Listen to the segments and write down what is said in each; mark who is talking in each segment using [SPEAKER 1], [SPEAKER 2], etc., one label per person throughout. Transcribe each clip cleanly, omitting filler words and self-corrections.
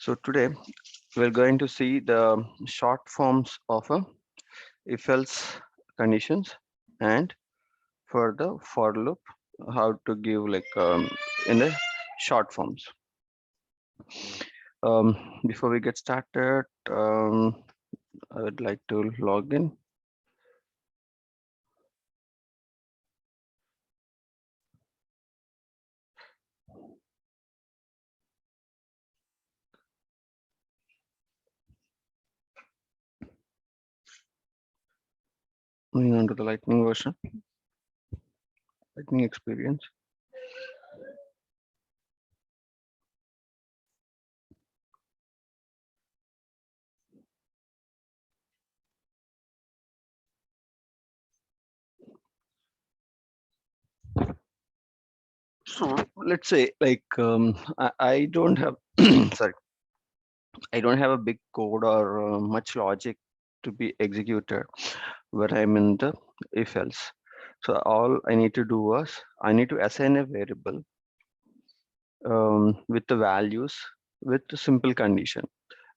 [SPEAKER 1] So today we're going to see the short forms of a if-else conditions and for the for loop, how to give in the short forms. Before we get started, I would like to log in. Moving on to the Lightning version, Lightning experience. So let's say I don't have sorry, I don't have a big code or much logic to be executed where I'm in the if else. So all I need to do was I need to assign a variable with the values with a simple condition.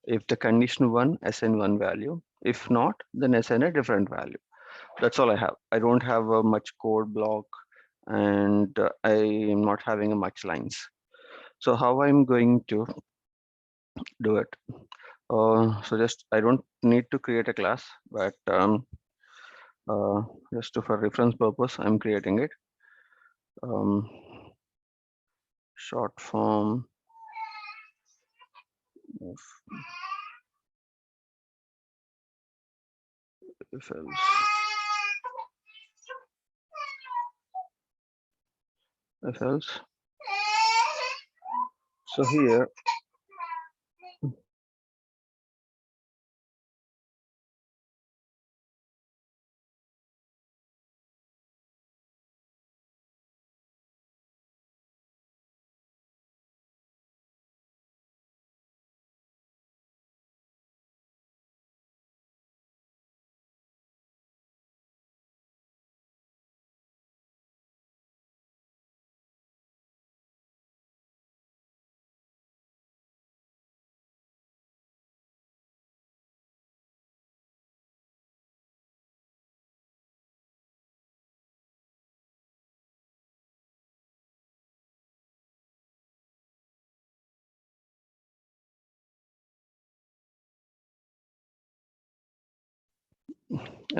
[SPEAKER 1] If the condition one, assign one value. If not, then assign a different value. That's all I have. I don't have a much code block and I am not having a much lines. So how I'm going to do it? So just I don't need to create a class, but uh, just for reference purpose, I'm creating it. Um, Short form of if else. If else. So here,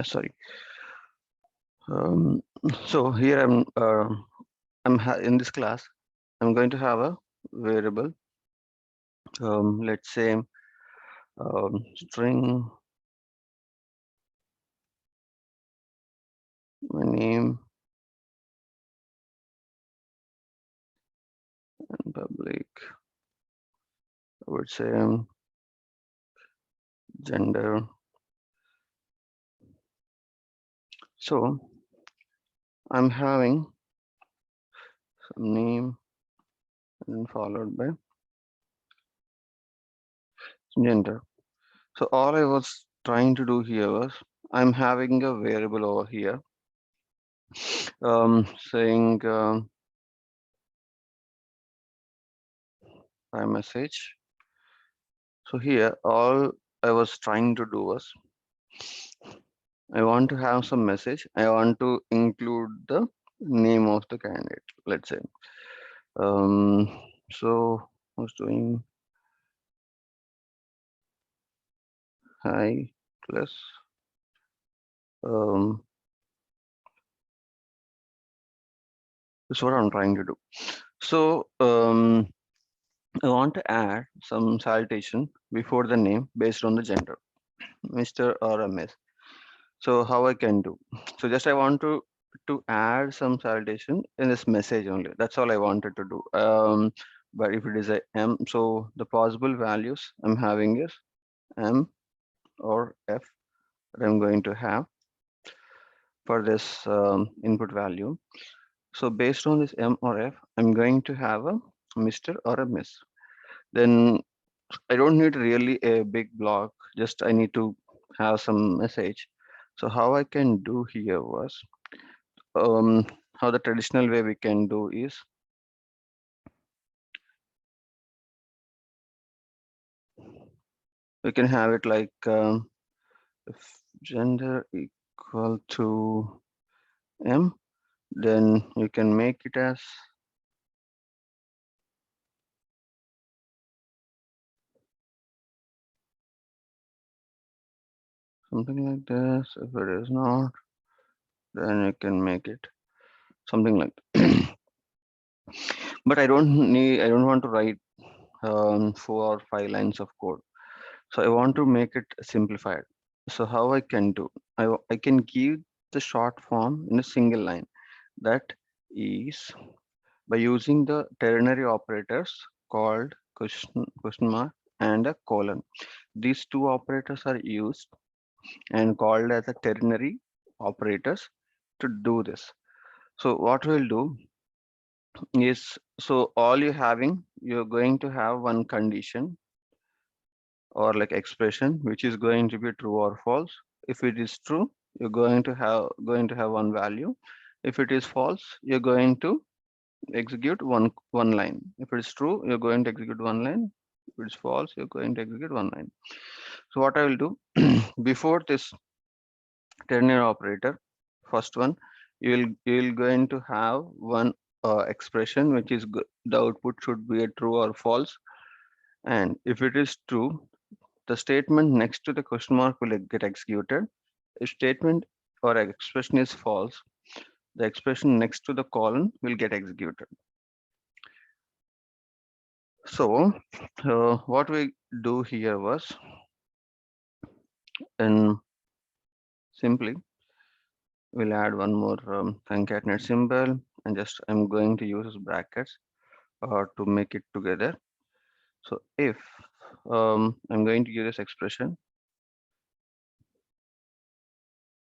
[SPEAKER 1] sorry. Um, so here in this class, I'm going to have a variable. Let's say string my name and public. I would say gender. So I'm having some name and followed by gender. So all I was trying to do here was I'm having a variable over here saying by message. So here all I was trying to do was I want to have some message. I want to include the name of the candidate, let's say. Um, so I was doing hi plus um, this is what I'm trying to do. So I want to add some salutation before the name based on the gender, Mr. or a Miss. So how I can do? So just I want to add some salutation in this message only. That's all I wanted to do. But if it is a M, so the possible values I'm having is M or F that I'm going to have for this input value. So based on this M or F, I'm going to have a Mr. or a Miss. Then I don't need really a big block, just I need to have some message. So how I can do here was, how the traditional way we can do is, We can have it like if gender equal to M, then you can make it as something like this. If it is not, then you can make it something like that. But I don't want to write 4 or 5 lines of code. So I want to make it simplified. So how I can do? I can give the short form in a single line. That is by using the ternary operators called question mark and a colon. These two operators are used and called as a ternary operators to do this. So what we'll do is, so all you're going to have one condition or like expression which is going to be true or false. If it is true, you're going to have one value. If it is false, you're going to execute one line. If it is true, you're going to execute one line. If it's false, you're going to execute one line. So what I will do before this ternary operator, first one, you'll going to have one expression which is the output should be a true or false. And if it is true, the statement next to the question mark will get executed. If statement or expression is false, the expression next to the colon will get executed. So what we do here was, and simply we'll add one more concatenate symbol, and just I'm going to use brackets to make it together. So if I'm going to use this expression,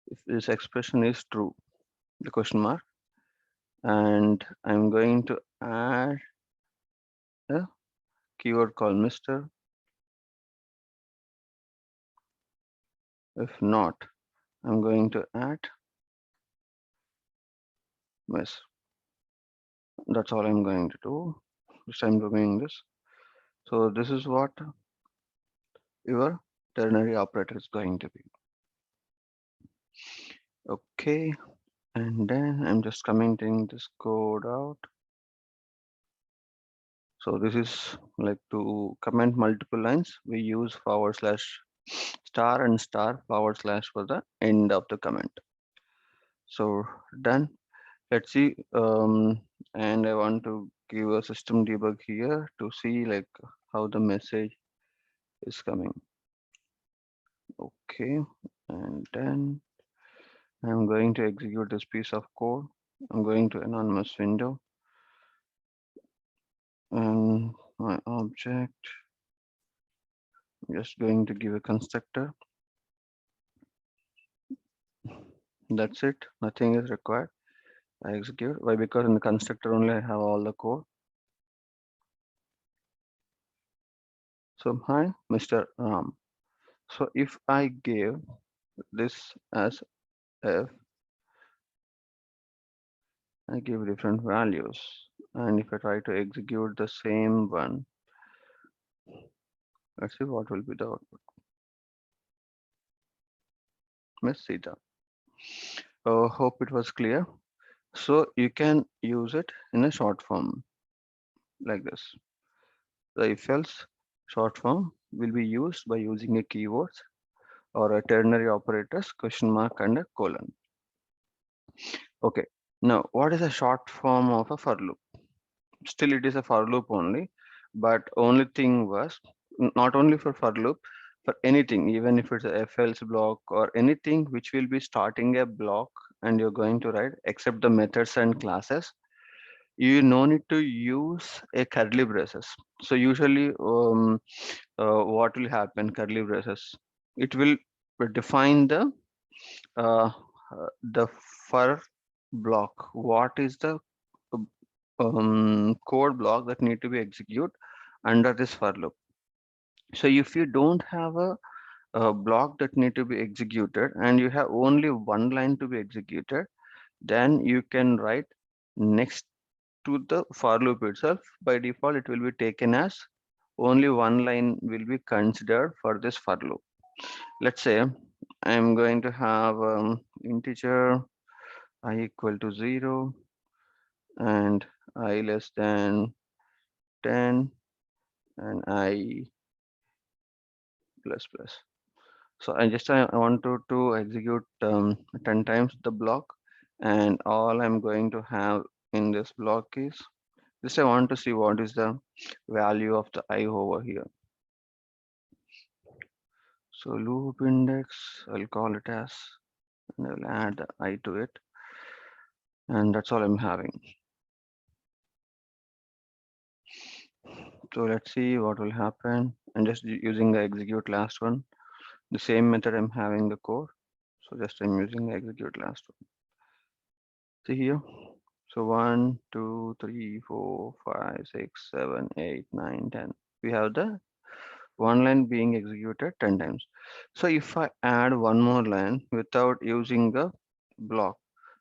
[SPEAKER 1] if this expression is true, the question mark, and I'm going to add a keyword called Mr. If not, I'm going to add Miss. That's all I'm going to do. Just I'm doing this. So this is what your ternary operator is going to be. Okay, and then I'm just commenting this code out. So this is like to comment multiple lines, we use / and / for the end of the comment. So done. Let's see. And I want to give a system debug here to see like how the message is coming. Okay, and then I'm going to execute this piece of code. I'm going to anonymous window and my object. I'm just going to give a constructor. That's it. Nothing is required. I execute. Why? Because in the constructor only I have all the code. So hi, Mr. Ram. So if I give this as f, I give different values, and if I try to execute the same one, let's see what will be the output. Miss Sita. Hope it was clear. So you can use it in a short form like this. The if else short form will be used by using a keyword or a ternary operators question mark and a colon. Okay. Now, what is a short form of a for loop? Still, it is a for loop only, but only thing was not only for loop, for anything, even if it's a if else block or anything which will be starting a block and you're going to write except the methods and classes, you no need to use a curly braces. So usually, what will happen? Curly braces. It will define uh, the for block. What is the code block that need to be executed under this for loop? So if you don't have a block that need to be executed and you have only one line to be executed, then you can write next to the for loop itself. By default, it will be taken as only one line will be considered for this for loop. Let's say I'm going to have integer I equal to 0 and I less than 10 and I plus plus. So I wanted to execute 10 times the block, and all I'm going to have in this block is just I want to see what is the value of the I over here. So loop index, I'll call it as, and I'll add the I to it, and that's all I'm having. So let's see what will happen. I'm just using the execute last one. The same method I'm having the core. So just I'm using the execute last one. See here. So 1, 2, 3, 4, 5, 6, 7, 8, 9, 10. We have the one line being executed 10 times. So if I add one more line without using the block,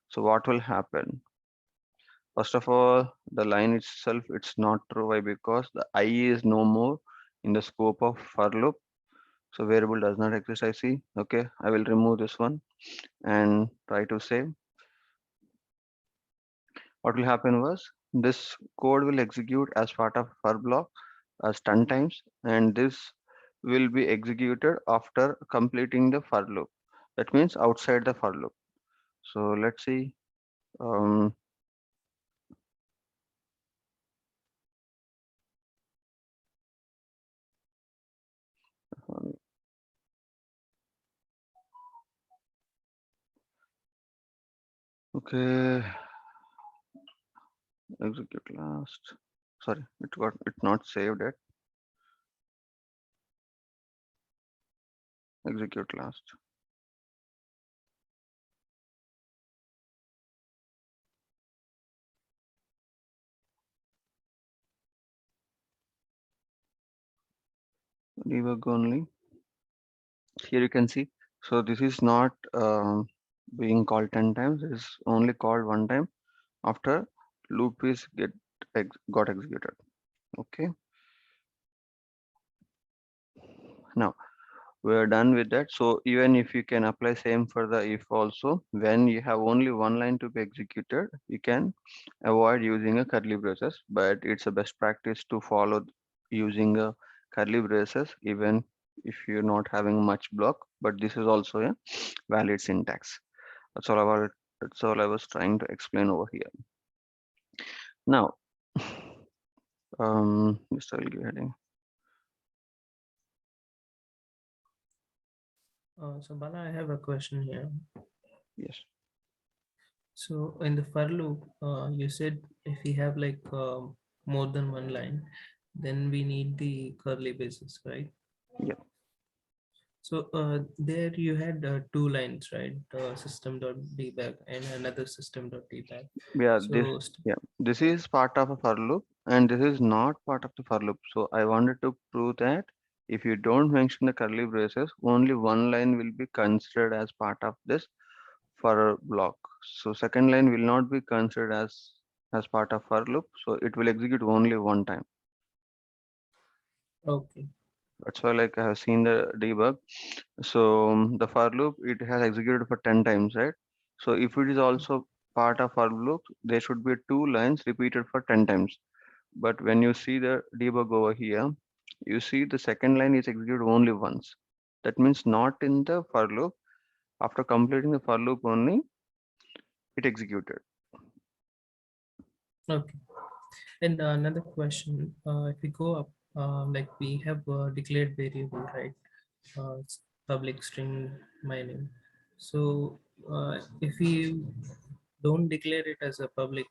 [SPEAKER 1] so what will happen? First of all, the line itself, it's not true. Why? Because the I is no more in the scope of for loop. So variable does not exist, I see. Okay, I will remove this one and try to save. What will happen was this code will execute as part of for block as 10 times, and this will be executed after completing the for loop. That means outside the for loop. So let's see. Um, okay, execute last. Sorry, it not saved it. Execute last. Debug only. Here you can see. So this is not being called 10 times. It's only called one time after loop is got executed. Okay. Now we're done with that. So even if you can apply same for the if also, when you have only one line to be executed, you can avoid using a curly braces, but it's a best practice to follow using a curly braces even if you're not having much block, but this is also a valid syntax. That's all about it. That's all I was trying to explain over here. Now, just I'll give heading.
[SPEAKER 2] So Bala, I have a question here.
[SPEAKER 1] Yes.
[SPEAKER 2] So in the for loop, you said if we have like more than one line, then we need the curly braces, right?
[SPEAKER 1] Yeah.
[SPEAKER 2] So there you had two lines, right? System.debug and another system.debug.
[SPEAKER 1] Yeah.
[SPEAKER 2] So
[SPEAKER 1] This is part of a for loop, and this is not part of the for loop. So I wanted to prove that if you don't mention the curly braces, only one line will be considered as part of this for block. So second line will not be considered as part of for loop. So it will execute only one time.
[SPEAKER 2] okay,
[SPEAKER 1] That's why like I have seen the debug. So the for loop it has executed for 10 times, right? So if it is also part of for loop, there should be two lines repeated for 10 times. But when you see the debug over here, you see the second line is executed only once. That means not in the for loop. After completing the for loop only, it executed.
[SPEAKER 2] okay. And another question, if we go up, like we have declared variable, right? It's public string my name. So if we don't declare it as a public,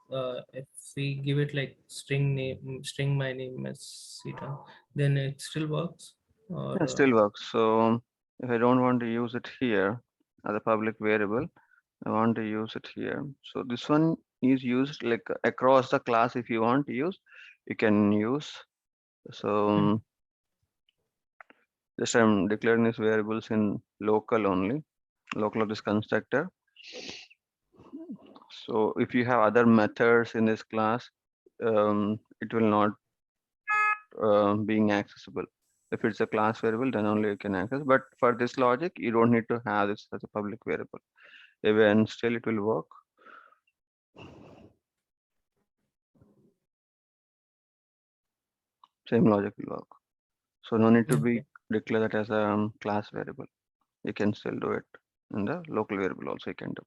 [SPEAKER 2] if we give it like string name, string my name as Sita, then it still works. Or
[SPEAKER 1] Yeah, still works. So if I don't want to use it here as a public variable, I want to use it here. So this one is used like across the class. If you want to use, you can use. So
[SPEAKER 2] hmm,
[SPEAKER 1] just I'm declaring these variables in local only, local of this constructor. So if you have other methods in this class, it will not being accessible. If it's a class variable, then only you can access. But for this logic, you don't need to have this as a public variable. Even still, it will work. Same logic will work. So no need to be
[SPEAKER 2] Okay.
[SPEAKER 1] declare that as a class variable. You can still do it in the local variable also you can do.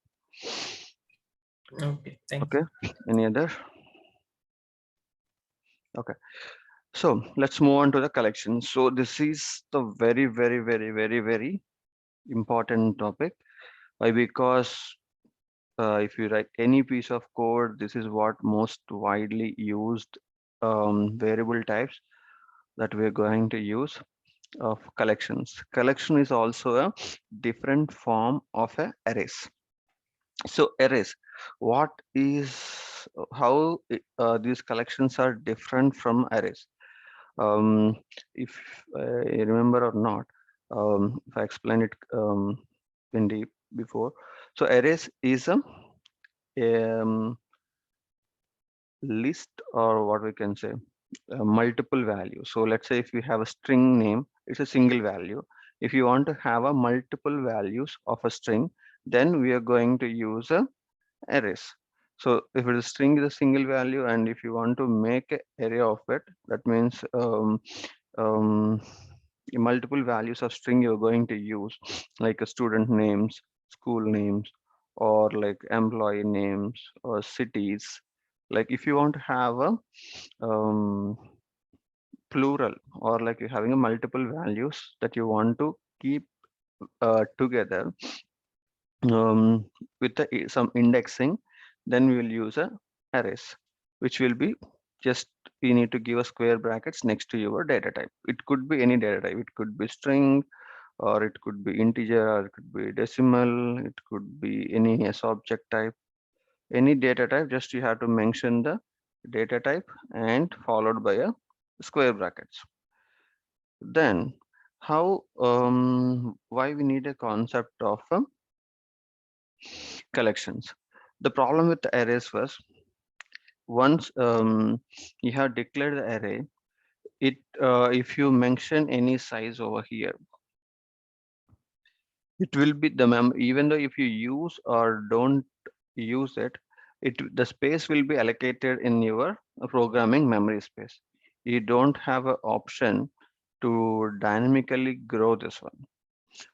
[SPEAKER 2] Okay. Thank
[SPEAKER 1] Okay,
[SPEAKER 2] you.
[SPEAKER 1] any other? Okay, so let's move on to the collection. So this is the very important topic. Why? Because if you write any piece of code, this is what most widely used variable types that we're going to use of collections. Collection is also a different form of a arrays. So arrays, what is these collections are different from arrays? Um, if I remember or not, if I explained it in deep before, so arrays is a um, list, or what we can say, multiple value. So let's say if we have a string name, it's a single value. If you want to have a multiple values of a string, then we are going to use a arrays. So if it is string is a single value, and if you want to make an array of it, that means um, multiple values of string you're going to use, like a student names, school names, or like employee names or cities. Like if you want to have a um, plural, or like you're having a multiple values that you want to keep together um, with some indexing, then we will use a arrays, which will be just we need to give a square brackets next to your data type. It could be any data type. It could be string, or it could be integer, or it could be decimal. It could be any as object type. Any data type, just you have to mention the data type and followed by a square brackets. Then how why we need a concept of collections. The problem with the arrays was once you have declared the array, it if you mention any size over here, it will be the mem even though if you use or don't use it, the space will be allocated in your programming memory space. You don't have an option to dynamically grow this one.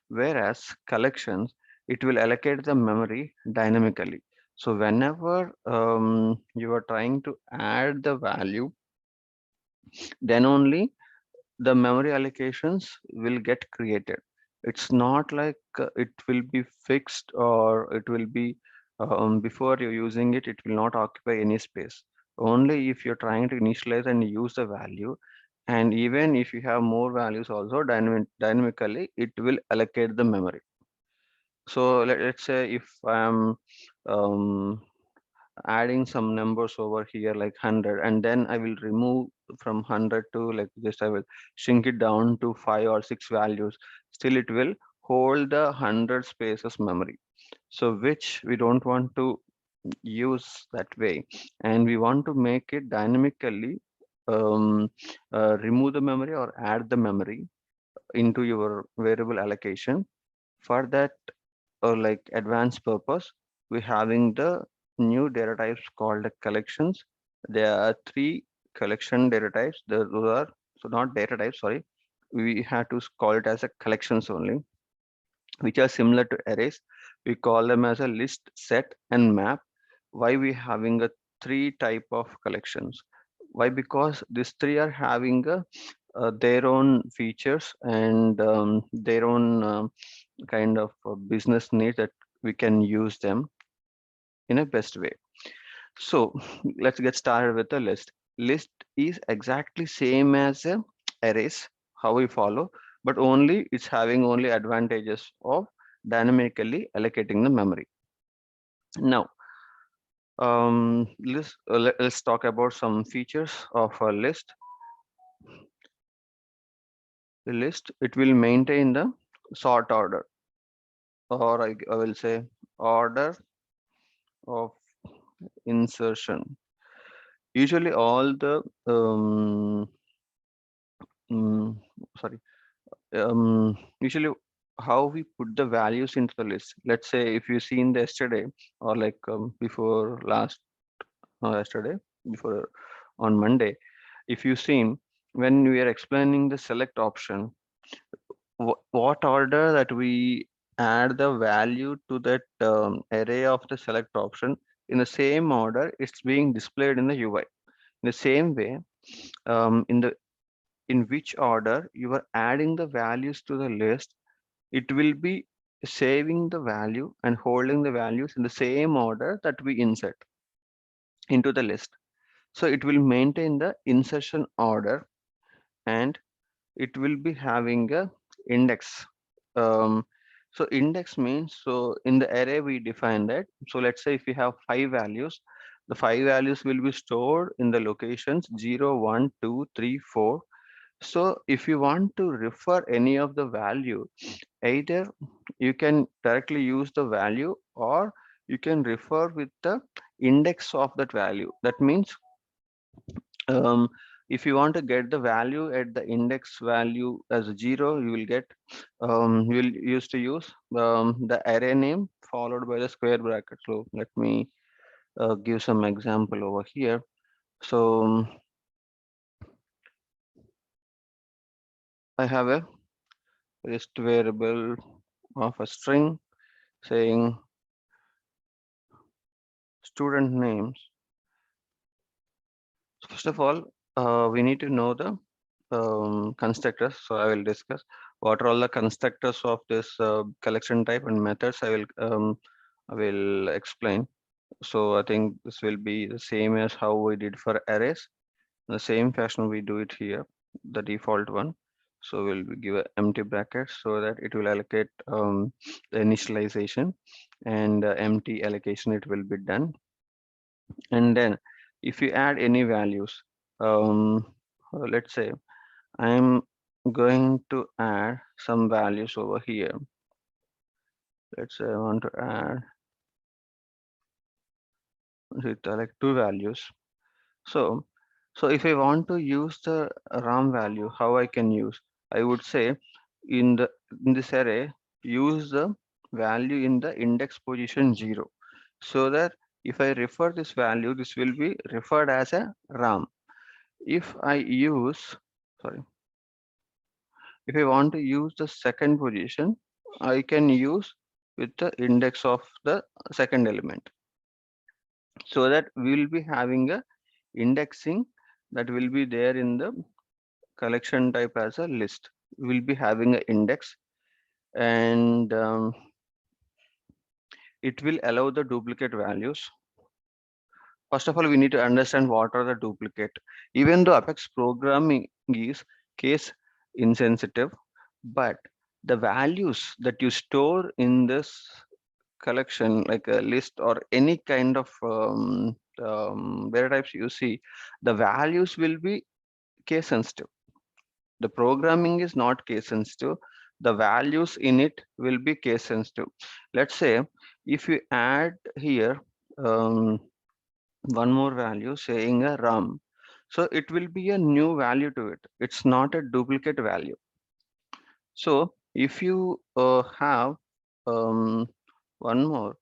[SPEAKER 1] Whereas collections, it will allocate the memory dynamically. So whenever you are trying to add the value, then only the memory allocations will get created. It's not like it will be fixed, or it will be before you're using it, it will not occupy any space. Only if you're trying to initialize and use the value, and even if you have more values also dynamically, it will allocate the memory. So let's say if I'm um, adding some numbers over here like 100, and then I will remove from 100 to like just I will shrink it down to 5 or 6 values, still it will hold the 100 spaces memory. So which we don't want to use that way, and we want to make it dynamically remove the memory or add the memory into your variable allocation. For that like advanced purpose, we're having the new data types called the collections. There are three collection data types. Those are, so not data types, sorry. We have to call it as a collections only, which are similar to arrays. We call them as a list, set, and map. Why we having a three type of collections? Why? Because these three are having their own features and their own kind of business needs that we can use them in a best way. So let's get started with the list. List is exactly same as a arrays, how we follow, but only it's having only advantages of dynamically allocating the memory. Now, let's talk about some features of a list. The list, it will maintain the sort order, or I will say order of insertion. Usually all the mm, sorry, usually how we put the values into the list. Let's say if you seen the yesterday or like before last, yesterday, before on Monday, if you seen when we are explaining the select option, what order that we add the value to that array of the select option, in the same order it's being displayed in the UI. In the same way, in which order you are adding the values to the list, it will be saving the value and holding the values in the same order that we insert into the list. So it will maintain the insertion order, and it will be having a index. Um, so index means, so in the array we define that. So let's say if we have 5 values, the 5 values will be stored in the locations 0, 1, 2, 3, 4. So if you want to refer any of the value, either you can directly use the value, or you can refer with the index of that value. That means um, if you want to get the value at the index value as a 0, you will get, you will use to use the array name followed by the square bracket. So let me give some example over here. So I have a list variable of a string saying student names. So first of all, we need to know the constructors. So I will discuss what are all the constructors of this collection type and methods. I will explain. So I think this will be the same as how we did for arrays. In the same fashion we do it here, the default one. So we'll give a empty bracket so that it will allocate the initialization, and empty allocation it will be done. And then if you add any values, let's say I'm going to add some values over here. Let's say I want to add like 2 values. So, so if I want to use the RAM value, how I can use? I would say in this array, use the value in the index position 0, so that if I refer this value, this will be referred as a RAM. If I use, sorry, if I want to use the second position, I can use with the index of the second element, so that we will be having a indexing that will be there in the collection type as a list. We will be having an index, and it will allow the duplicate values. First of all, we need to understand what are the duplicate. Even though Apex programming is case insensitive, but the values that you store in this collection, like a list or any kind of data types you see, the values will be case sensitive. The programming is not case sensitive. The values in it will be case sensitive. Let's say if you add here um, one more value saying a RAM, so it will be a new value to it. It's not a duplicate value. So if you have um, one more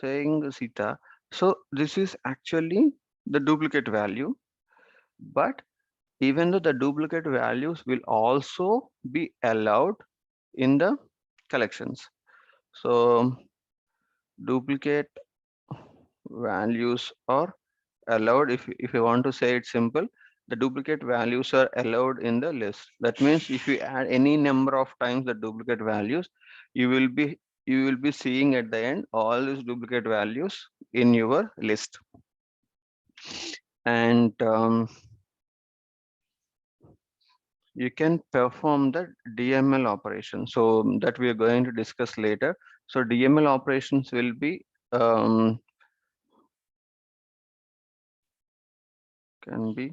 [SPEAKER 1] saying Sita, so this is actually the duplicate value, but even though the duplicate values will also be allowed in the collections. So duplicate values are allowed. If you want to say it simple, the duplicate values are allowed in the list. That means if you add any number of times the duplicate values, you will be you will be seeing at the end all these duplicate values in your list. And you can perform the DML operation. So that we are going to discuss later. So DML operations will be can be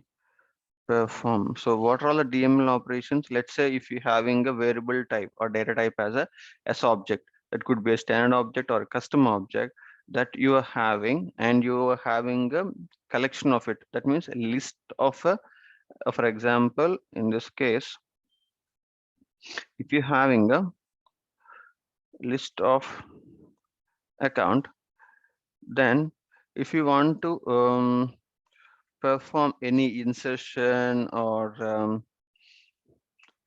[SPEAKER 1] performed. So what are all the DML operations? Let's say if you're having a variable type or data type as a S object, that could be a standard object or a custom object that you are having, and you are having a collection of it. That means a list of a, for example, in this case, If you're having a list of account, then if you want to perform any insertion or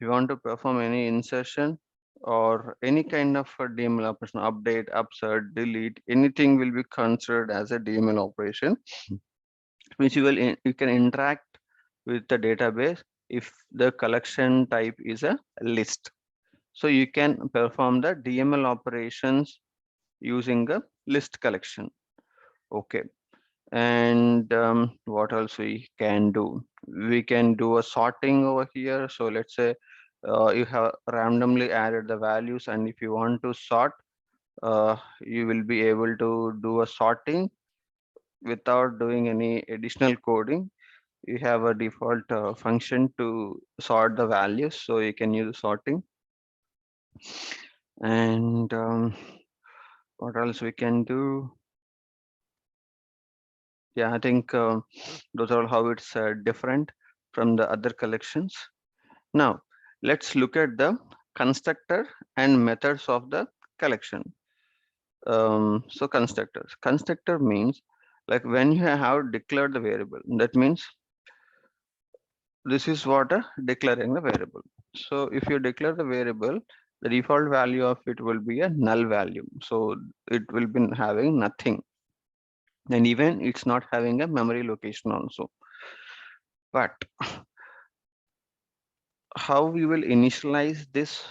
[SPEAKER 1] you want to perform any insertion or any kind of a DML operation, update, upsert, delete, anything will be considered as a DML operation, which you can interact with the database if the collection type is a list. So you can perform the DML operations using a list collection. Okay. And what else we can do? We can do a sorting over here. So let's say you have randomly added the values, and if you want to sort, you will be able to do a sorting without doing any additional coding. You have a default function to sort the values, so you can use sorting. And what else we can do? Yeah, I think those are all how it's different from the other collections. Now, let's look at the constructor and methods of the collection. So constructor means like when you have declared the variable, that means this is what declaring the variable. So if you declare the variable, the default value of it will be a null value. So it will be having nothing. And even it's not having a memory location also. But how we will initialize this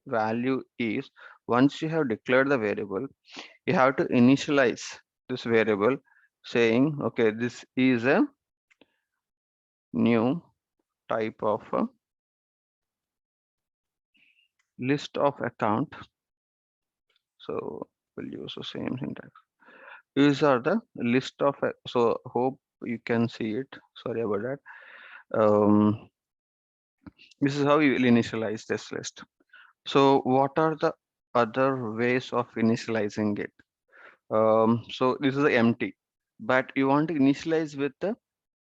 [SPEAKER 1] value is, once you have declared the variable, you have to initialize this variable saying, okay, this is a new type of a list of account. So we'll use the same syntax. These are the list of, so hope you can see it. Sorry about that. This is how you will initialize this list. So what are the other ways of initializing it? So this is empty, but you want to initialize with the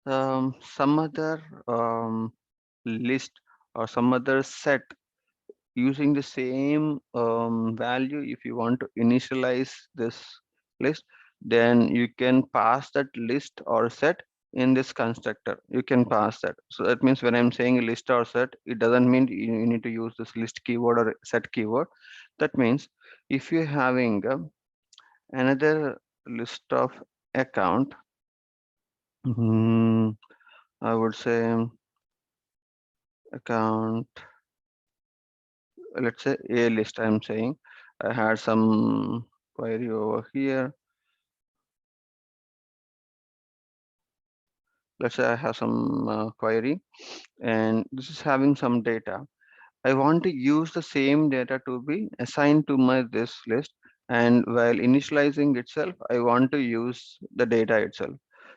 [SPEAKER 1] some other list or some other set using the same value. If you want to initialize this list, then you can pass that list or set in this constructor. You can pass that. So that means when I'm saying a list or set, it doesn't mean you need to use this list keyword or set keyword. That means if you're having another list of account, I would say account, let's say a list. I'm saying I had some query over here. Let's say I have some query and this is having some data. I want to use the same data to be assigned to my this list, and while initializing itself, I want to use the data itself.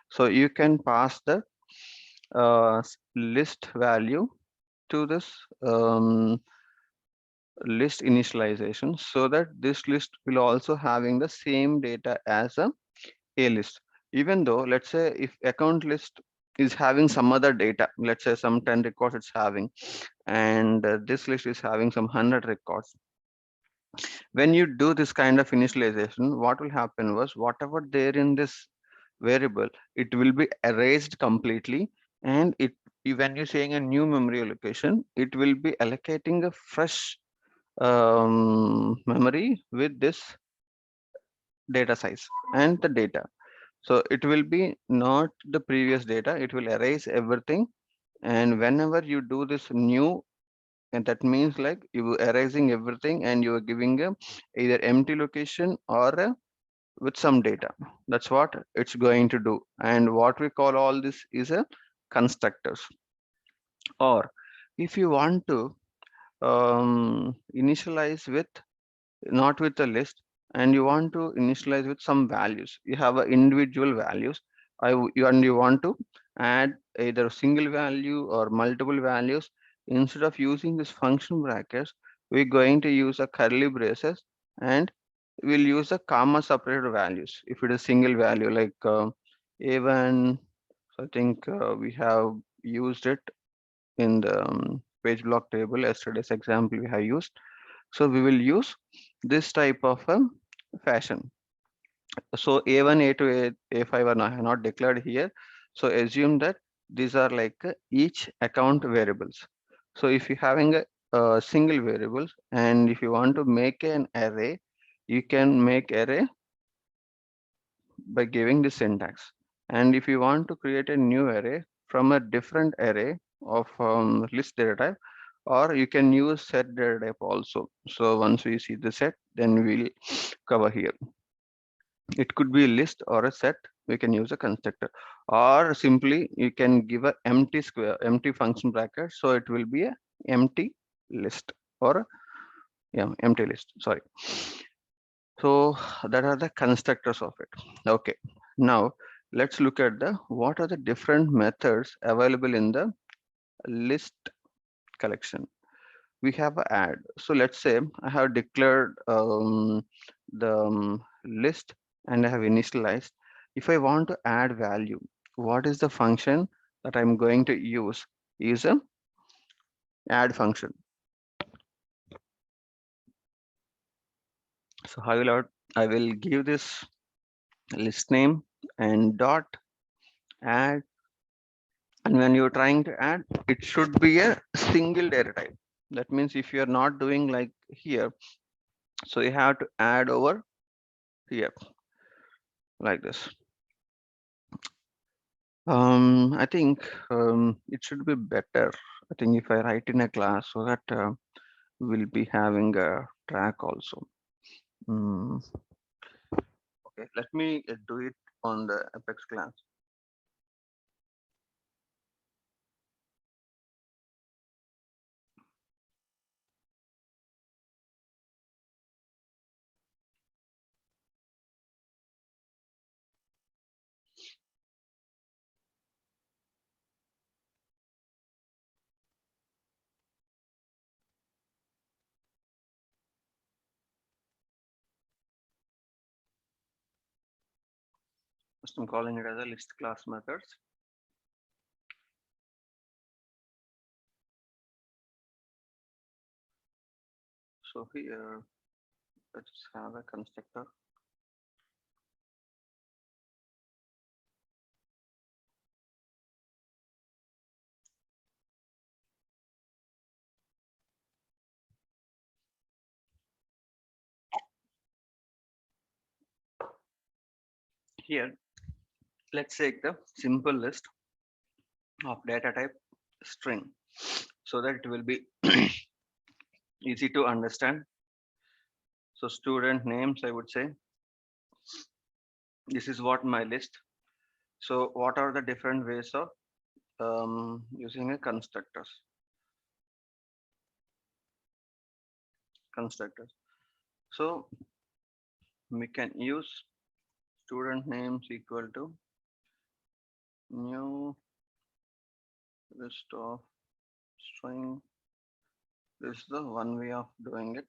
[SPEAKER 1] So you can pass the list value to this list initialization, so that this list will also having the same data as a list. Even though, let's say if account list is having some other data, let's say some 10 records it's having, and this list is having some 100 records. When you do this kind of initialization, what will happen was whatever there in this variable, it will be erased completely, and it, when you're saying a new memory allocation, it will be allocating a fresh memory with this data size and the data. So it will be not the previous data, it will erase everything. And whenever you do this new, and that means like you erasing everything and you are giving a either empty location or with some data. That's what it's going to do. And what we call all this is a constructors. Or if you want to initialize with not with a list, and you want to initialize with some values, you have a individual values, and you want to add either a single value or multiple values. Instead of using this function brackets, we're going to use a curly braces, and we'll use a comma separated values if it is single value, like a1. So I think we have used it in the page block table, yesterday's example we have used. So we will use this type of fashion. So A1, A2, A5 are not declared here. So assume that these are like each account variables. So if you're having a single variables, and if you want to make an array, you can make array by giving the syntax. And if you want to create a new array from a different array of list data type, or you can use set data type also. So once we see the set, then we'll cover here. It could be a list or a set. We can use a constructor, or simply you can give a empty square, empty function bracket. So it will be a empty list, or yeah, empty list. Sorry. So that are the constructors of it. Okay. Now let's look at the what are the different methods available in the list collection. We have a add. So let's say I have declared the list and I have initialized. If I want to add value, what is the function that I'm going to use? Is a add function. So I will give this list name and dot add. And when you're trying to add, it should be a single data type. That means if you're not doing like here, so you have to add over here like this. I think it should be better. I think if I write in a class so that we'll be having a track also. Mm, okay, let me do it on the Apex class. Just I'm calling it as a list class methods. So here, let's have a constructor. Here, let's take the simple list of data type string so that it will be easy to understand. So student names, I would say, this is what my list. So what are the different ways of using a constructors? So we can use student names equal to new list of string. This is the one way of doing it.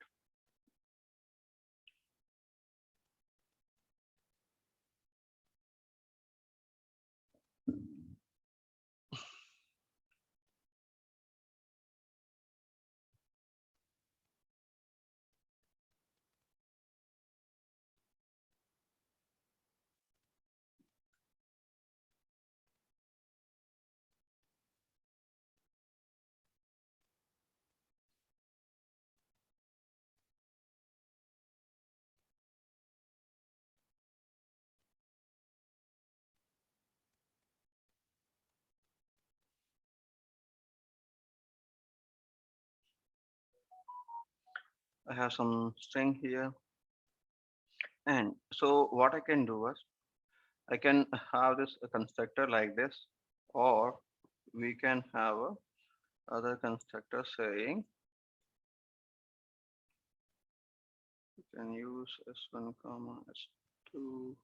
[SPEAKER 1] I have some string here. And so what I can do is I can have this a constructor like this, or we can have a other constructor saying you can use s1 comma s2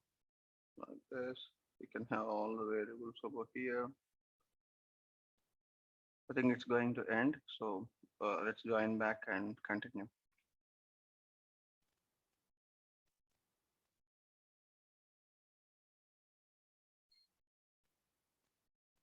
[SPEAKER 1] like this. We can have all the variables over here. I think it's going to end. So let's join back and continue.